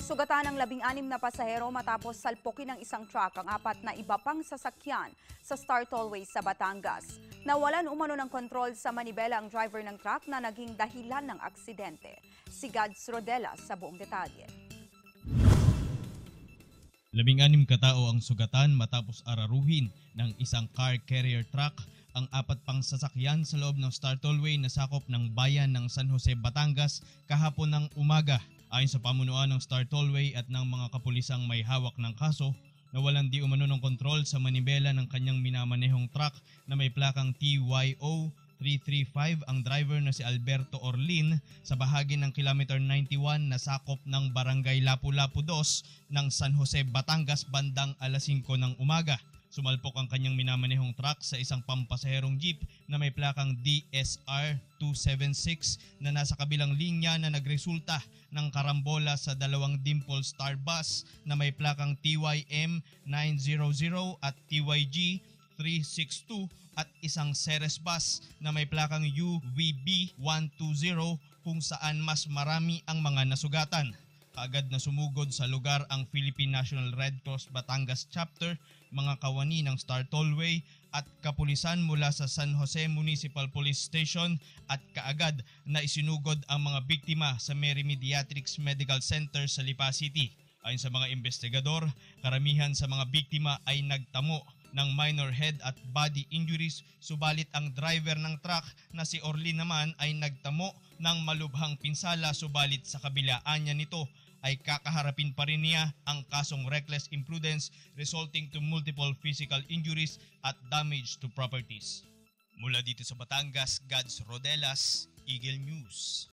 Sugatan ng 16 na pasahero matapos salpukin ng isang truck ang 4 na iba pang sasakyan sa Star Tollway sa Batangas. Nawalan umano ng kontrol sa manibela ang driver ng truck na naging dahilan ng aksidente. Si Gads Rodelas sa buong detalye. 16 katao ang sugatan matapos araruhin ng isang car carrier truck ang 4 pang sasakyan sa loob ng Star Tollway na sakop ng bayan ng San Jose, Batangas kahapon ng umaga. Ayon sa pamunuan ng Star Tollway at ng mga kapulisang may hawak ng kaso, nawalan di umano ng kontrol sa manibela ng kanyang minamanehong truck na may plakang TYO 335 ang driver na si Alberto Orlin sa bahagi ng kilometer 91 na sakop ng Barangay Lapu-Lapu 2 ng San Jose, Batangas bandang alas 5 ng umaga. Sumalpok ang kanyang minamanehong truck sa isang pampasaherong jeep na may plakang DSR 276 na nasa kabilang linya na nagresulta ng karambola sa dalawang Dimple Star bus na may plakang TYM 900 at TYG 362 at isang Ceres bus na may plakang UVB 120 kung saan mas marami ang mga nasugatan. Kaagad na sumugod sa lugar ang Philippine National Red Cross Batangas Chapter, mga kawani ng Star Tollway at kapulisan mula sa San Jose Municipal Police Station at kaagad na isinugod ang mga biktima sa Mary Mediatrix Medical Center sa Lipa City. Ayon sa mga investigador, karamihan sa mga biktima ay nagtamo ng minor head at body injuries, subalit ang driver ng truck na si Orlin naman ay nagtamo ng malubhang pinsala, subalit sa kabilaan niya nito ay kakaharapin pa rin niya ang kasong reckless imprudence resulting to multiple physical injuries at damage to properties. Mula dito sa Batangas, Gads Rodelas, Eagle News.